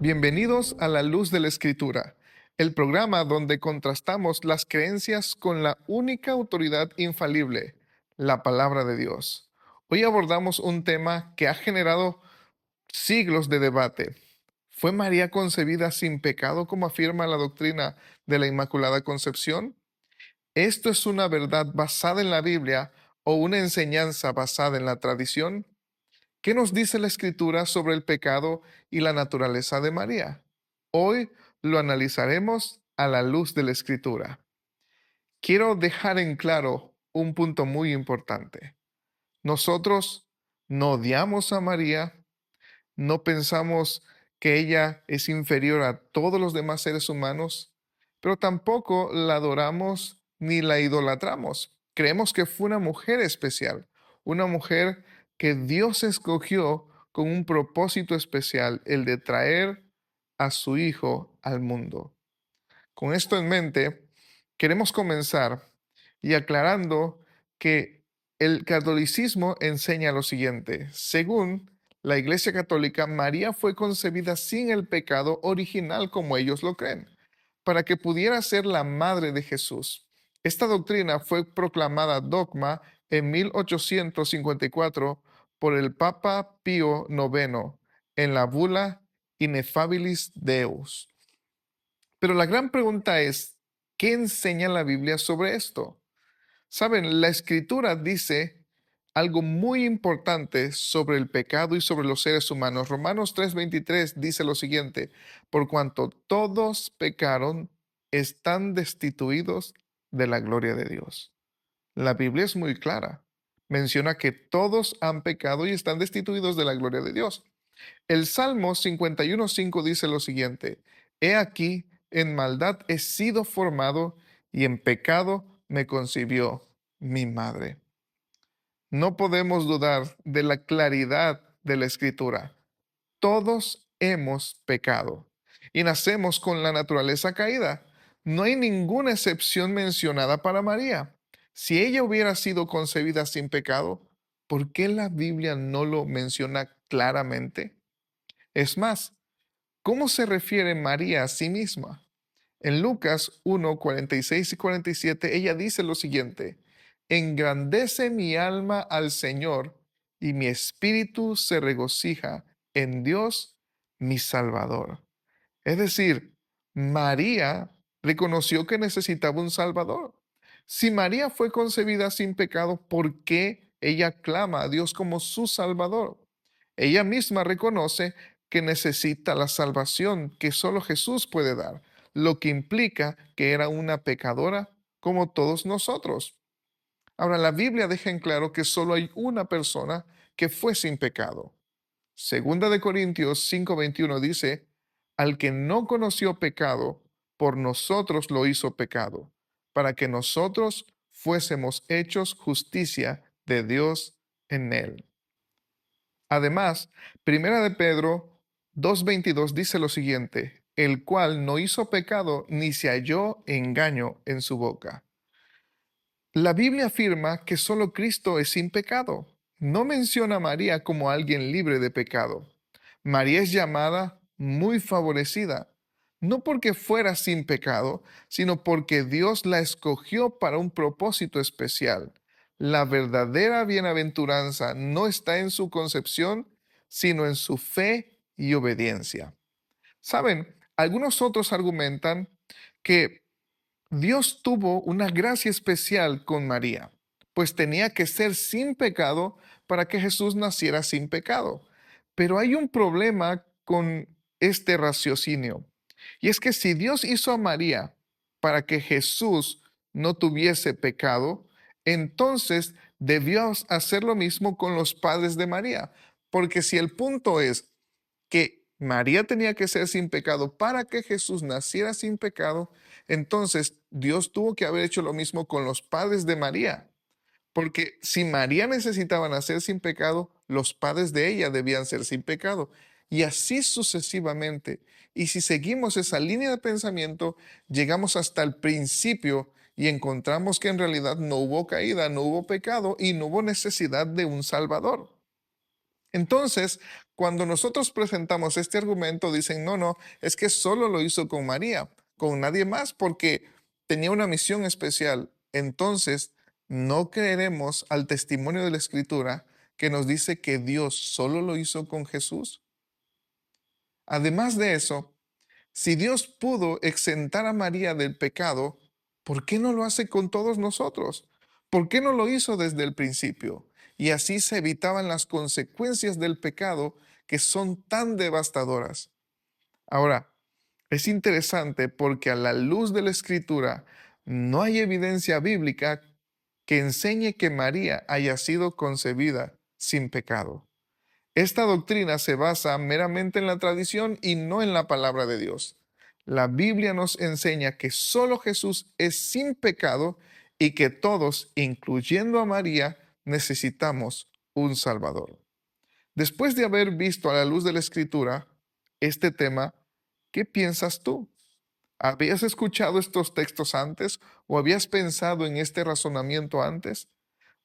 Bienvenidos a La Luz de la Escritura, el programa donde contrastamos las creencias con la única autoridad infalible, la palabra de Dios. Hoy abordamos un tema que ha generado siglos de debate. ¿Fue María concebida sin pecado como afirma la doctrina de la Inmaculada Concepción? ¿Esto es una verdad basada en la Biblia o una enseñanza basada en la tradición? ¿Qué nos dice la Escritura sobre el pecado y la naturaleza de María? Hoy lo analizaremos a la luz de la Escritura. Quiero dejar en claro un punto muy importante. Nosotros no odiamos a María, no pensamos que ella es inferior a todos los demás seres humanos, pero tampoco la adoramos ni la idolatramos. Creemos que fue una mujer especial, una mujer que Dios escogió con un propósito especial, el de traer a su Hijo al mundo. Con esto en mente, queremos comenzar y aclarando que el catolicismo enseña lo siguiente. Según la Iglesia Católica, María fue concebida sin el pecado original como ellos lo creen, para que pudiera ser la madre de Jesús. Esta doctrina fue proclamada dogma en 1854 por el Papa Pío IX en la bula Ineffabilis Deus. Pero la gran pregunta es, ¿qué enseña la Biblia sobre esto? Saben, la Escritura dice algo muy importante sobre el pecado y sobre los seres humanos. Romanos 3:23 dice lo siguiente, por cuanto todos pecaron, están destituidos de la gloria de Dios. La Biblia es muy clara. Menciona que todos han pecado y están destituidos de la gloria de Dios. El Salmo 51:5 dice lo siguiente, He aquí, en maldad he sido formado y en pecado me concibió mi madre. No podemos dudar de la claridad de la Escritura. Todos hemos pecado y nacemos con la naturaleza caída. No hay ninguna excepción mencionada para María. Si ella hubiera sido concebida sin pecado, ¿por qué la Biblia no lo menciona claramente? Es más, ¿cómo se refiere María a sí misma? En Lucas 1, 46 y 47, ella dice lo siguiente, Engrandece mi alma al Señor y mi espíritu se regocija en Dios, mi Salvador. Es decir, María reconoció que necesitaba un Salvador. Si María fue concebida sin pecado, ¿por qué ella clama a Dios como su Salvador? Ella misma reconoce que necesita la salvación que solo Jesús puede dar, lo que implica que era una pecadora como todos nosotros. Ahora, la Biblia deja en claro que solo hay una persona que fue sin pecado. Segunda de Corintios 5:21 dice, al que no conoció pecado, por nosotros lo hizo pecado, para que nosotros fuésemos hechos justicia de Dios en él. Además, Primera de Pedro 2:22 dice lo siguiente, el cual no hizo pecado ni se halló engaño en su boca. La Biblia afirma que solo Cristo es sin pecado. No menciona a María como alguien libre de pecado. María es llamada muy favorecida, no porque fuera sin pecado, sino porque Dios la escogió para un propósito especial. La verdadera bienaventuranza no está en su concepción, sino en su fe y obediencia. Saben, algunos otros argumentan que Dios tuvo una gracia especial con María, pues tenía que ser sin pecado para que Jesús naciera sin pecado. Pero hay un problema con este raciocinio, y es que si Dios hizo a María para que Jesús no tuviese pecado, entonces debió hacer lo mismo con los padres de María, porque si el punto es que María tenía que ser sin pecado para que Jesús naciera sin pecado, entonces Dios tuvo que haber hecho lo mismo con los padres de María, porque si María necesitaba nacer sin pecado, los padres de ella debían ser sin pecado. Y así sucesivamente. Y si seguimos esa línea de pensamiento, llegamos hasta el principio y encontramos que en realidad no hubo caída, no hubo pecado y no hubo necesidad de un Salvador. Entonces, Cuando nosotros presentamos este argumento, dicen, no, no, es que solo lo hizo con María, con nadie más, porque tenía una misión especial. Entonces, no creeremos al testimonio de la Escritura que nos dice que Dios solo lo hizo con Jesús. Además de eso, si Dios pudo exentar a María del pecado, ¿por qué no lo hace con todos nosotros? ¿Por qué no lo hizo desde el principio? Y así se evitaban las consecuencias del pecado que son tan devastadoras. Ahora, es interesante porque a la luz de la Escritura no hay evidencia bíblica que enseñe que María haya sido concebida sin pecado. Esta doctrina se basa meramente en la tradición y no en la palabra de Dios. La Biblia nos enseña que solo Jesús es sin pecado y que todos, incluyendo a María, necesitamos un Salvador. Después de haber visto a la luz de la Escritura este tema, ¿qué piensas tú? ¿Habías escuchado estos textos antes o habías pensado en este razonamiento antes?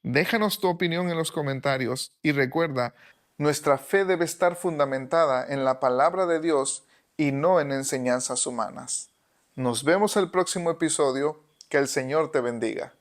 Déjanos tu opinión en los comentarios y recuerda, nuestra fe debe estar fundamentada en la palabra de Dios y no en enseñanzas humanas. Nos vemos el próximo episodio. Que el Señor te bendiga.